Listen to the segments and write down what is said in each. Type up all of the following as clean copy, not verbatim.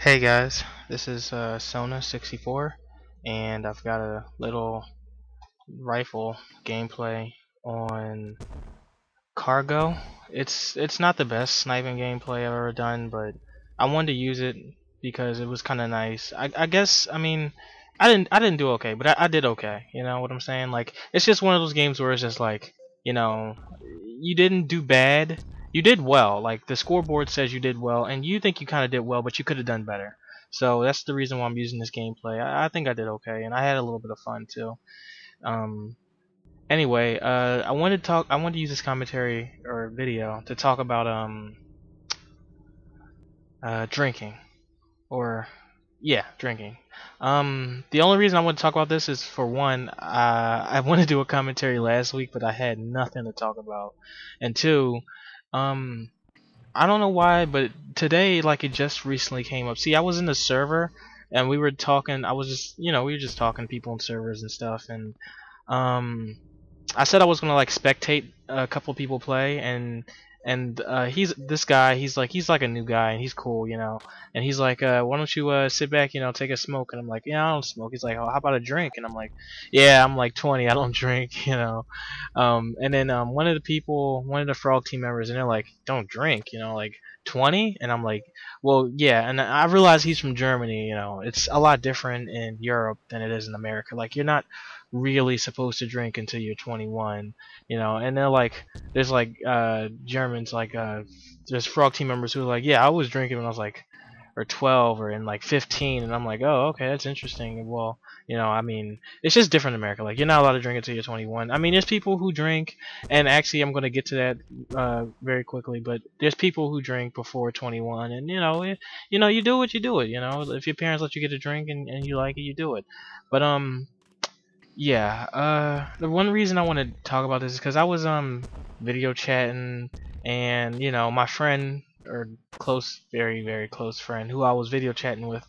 Hey guys, this is Sona 64, and I've got a little rifle gameplay on Cargo. It's not the best sniping gameplay I've ever done, but I wanted to use it because it was kind of nice. I guess I didn't do okay, but I did okay. You know what I'm saying? Like it's just one of those games where it's just like you didn't do bad. You did well. Like the scoreboard says you did well, and you think you kind of did well, but you could have done better. So that's the reason why I'm using this gameplay. I think I did okay, and I had a little bit of fun too. Um, Anyway, I wanted to use this commentary or video to talk about drinking or yeah, drinking. The only reason I want to talk about this is for one, I wanted to do a commentary last week, but I had nothing to talk about, and two, um, I don't know why, but today like it just recently came up. See, I was in the server and we were talking. I was just we were just talking to people in servers and stuff, and um I said I was gonna like spectate a couple people play, and he's this guy. He's like a new guy, and he's cool, And he's like, why don't you sit back, take a smoke? And I'm like, yeah, I don't smoke. He's like, oh, how about a drink? And I'm like, yeah, I'm like 20, I don't drink, And then one of the frog team members, and they're like, don't drink, like 20, and I'm like, well, yeah, and I realize he's from Germany. It's a lot different in Europe than it is in America. Like you're not really supposed to drink until you're 21, and they're like there's like Germans like there's frog team members who are like, yeah, I was drinking when I was like or 12 or in like 15, and I'm like, oh, okay, that's interesting. Well, I mean, it's just different in America. Like you're not allowed to drink until you're 21. I mean, there's people who drink, and actually I'm going to get to that very quickly, but there's people who drink before 21, and you do what you do it. If your parents let you get a drink and you like it, you do it. But yeah, the one reason I want to talk about this is because I was video chatting, and my friend or close, very very close friend who I was video chatting with,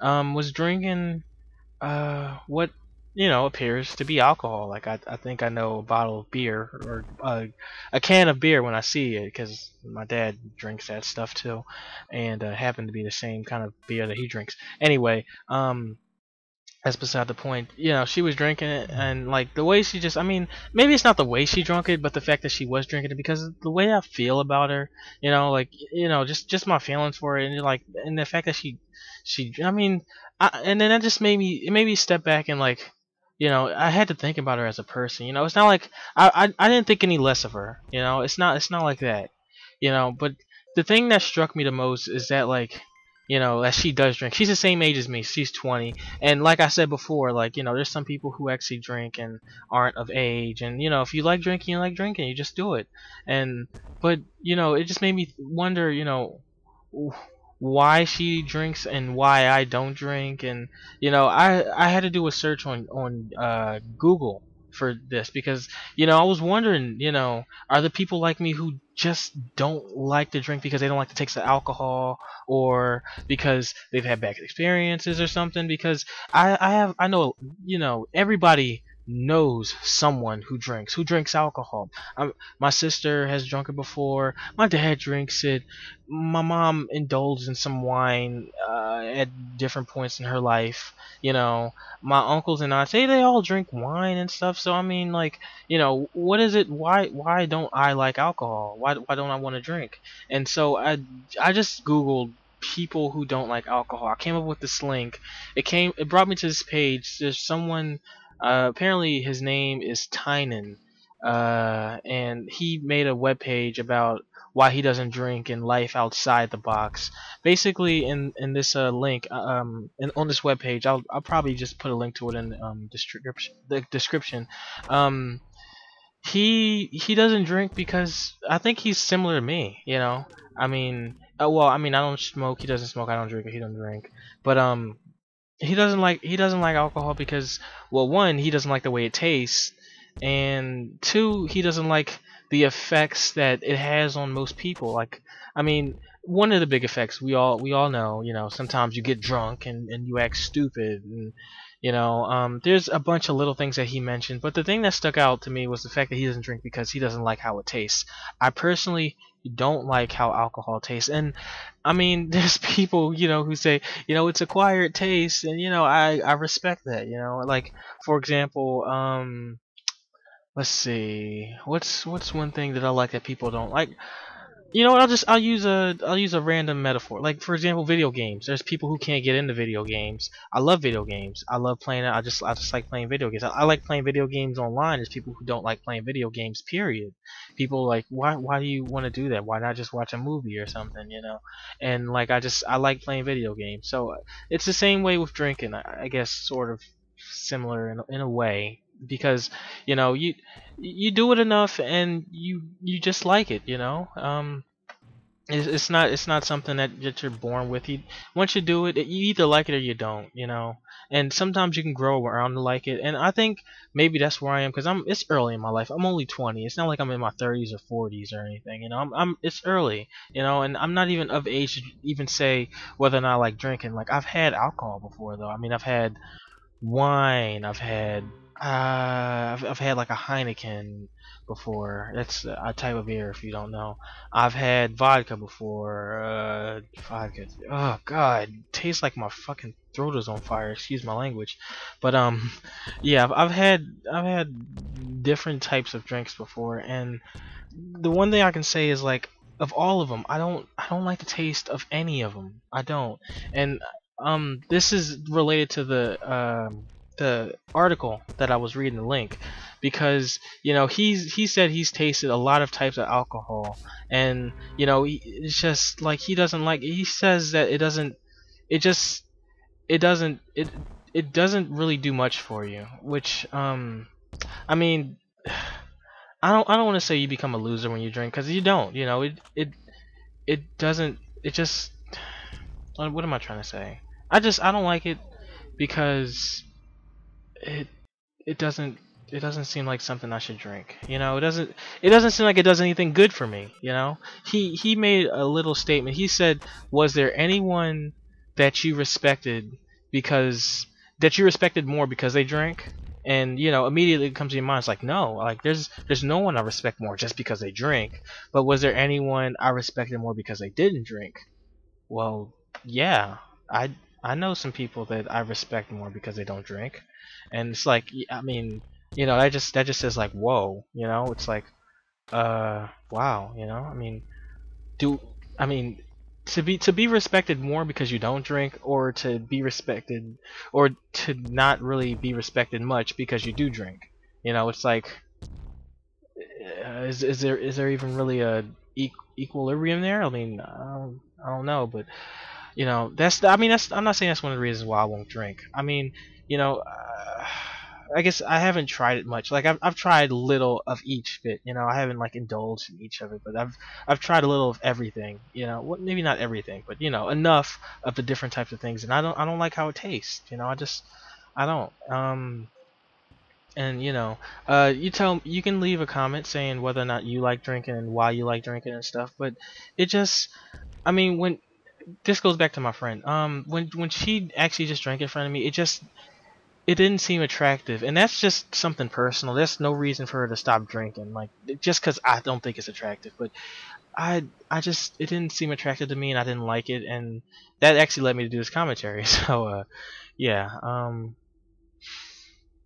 was drinking what appears to be alcohol. Like I think I know a bottle of beer or a can of beer when I see it, because my dad drinks that stuff too, and happened to be the same kind of beer that he drinks. Anyway, that's beside the point. She was drinking it, and like the way she just, I mean, maybe it's not the way she drank it, but the fact that she was drinking it, because the way I feel about her, like, just my feelings for it, and like, and the fact that I mean, and then that just it made me step back and like, I had to think about her as a person. It's not like I didn't think any less of her. It's not like that. But the thing that struck me the most is that like, that she does drink. She's the same age as me. She's 20, and like I said before, like there's some people who actually drink and aren't of age, and if you like drinking, you like drinking, you just do it. And but it just made me wonder, why she drinks and why I don't drink, and I had to do a search on Google for this, because I was wondering, are there people like me who just don't like to drink because they don't like the taste of alcohol, or because they've had bad experiences or something? Because I know, everybody knows someone who drinks alcohol. My sister has drunk it before. My dad drinks it. My mom indulged in some wine at different points in her life. My uncles and aunts, they all drink wine and stuff. So I mean, like, what is it? Why don't I like alcohol? Why don't I want to drink? And so I just Googled people who don't like alcohol. I came up with this link. It brought me to this page. There's someone, apparently his name is Tynan, and he made a web page about why he doesn't drink in life outside the box. Basically, in this link, on this web page, I'll probably just put a link to it in the description. Um, he doesn't drink because I think he's similar to me. I mean, well, I mean, I don't smoke. He doesn't smoke. I don't drink. He doesn't drink. But he doesn't like alcohol because, well, one, he doesn't like the way it tastes, and two, he doesn't like the effects that it has on most people. Like, I mean, one of the big effects we all know, sometimes you get drunk and you act stupid, and there's a bunch of little things that he mentioned, but the thing that stuck out to me was the fact that he doesn't drink because he doesn't like how it tastes. I personally don't like how alcohol tastes. And I mean, there's people, who say, it's acquired taste, and I respect that. Like, for example, let's see, what's one thing that I like that people don't like. You know what? I'll use a random metaphor. Like, for example, video games. There's people who can't get into video games. I love video games. I love playing it. I just like playing video games. I like playing video games online. There's people who don't like playing video games. Period. People like, why do you want to do that? Why not just watch a movie or something? And like, I like playing video games. So it's the same way with drinking. I guess sort of similar in a way, because you do it enough and you just like it. It's not something that you're born with. Once you do it, you either like it or you don't. And sometimes you can grow around to like it. And I think maybe that's where I am, because it's early in my life. I'm only 20. It's not like I'm in my 30s or 40s or anything. It's early. And I'm not even of age to even say whether or not I like drinking. Like, I've had alcohol before, though. I mean, I've had wine. I've had like a Heineken before. That's a type of beer, if you don't know. I've had vodka before. Vodka. Oh God, tastes like my fucking throat is on fire. Excuse my language, but yeah, I've had different types of drinks before, and the one thing I can say is, like, of all of them, I don't like the taste of any of them. I don't. And this is related to the article that I was reading, the link, because he said he's tasted a lot of types of alcohol, and it's just like he doesn't like. He says that it just it doesn't really do much for you, which I mean, I don't want to say you become a loser when you drink, because you don't. It doesn't. It just. What am I trying to say? I don't like it because it it doesn't seem like something I should drink. It doesn't seem like it does anything good for me. He made a little statement. He said, "Was there anyone that you respected more because they drank?" And immediately it comes to your mind. It's like, no, like there's no one I respect more just because they drink. But was there anyone I respected more because they didn't drink? Well, yeah, I know some people that I respect more because they don't drink, and it's like, I mean, that just says, like, whoa. It's like, wow. I mean, do I mean to be respected more because you don't drink, or to be respected, or to not really be respected much because you do drink? It's like, is there even really a equilibrium there? I mean, I don't know, but that's I'm not saying that's one of the reasons why I won't drink. I mean, you know, uh, I guess I haven't tried it much. Like, I've tried a little of each bit. I haven't, like, indulged in each of it, but I've tried a little of everything. Maybe not everything, but enough of the different types of things. And I don't like how it tastes. I don't. And you can leave a comment saying whether or not you like drinking and why you like drinking and stuff. But it just, I mean, when this goes back to my friend. When she actually just drank in front of me, it didn't seem attractive, and that's just something personal. There's no reason for her to stop drinking, like, just because I don't think it's attractive. But I just, it didn't seem attractive to me, and I didn't like it, and that actually led me to do this commentary. So yeah,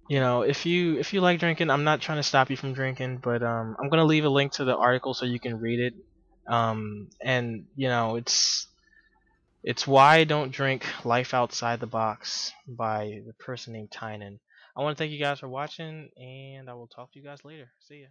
if you like drinking, I'm not trying to stop you from drinking, but I'm gonna leave a link to the article so you can read it. And it's Why I Don't Drink: Life Outside the Box by the person named Tynan. I want to thank you guys for watching, and I will talk to you guys later. See ya.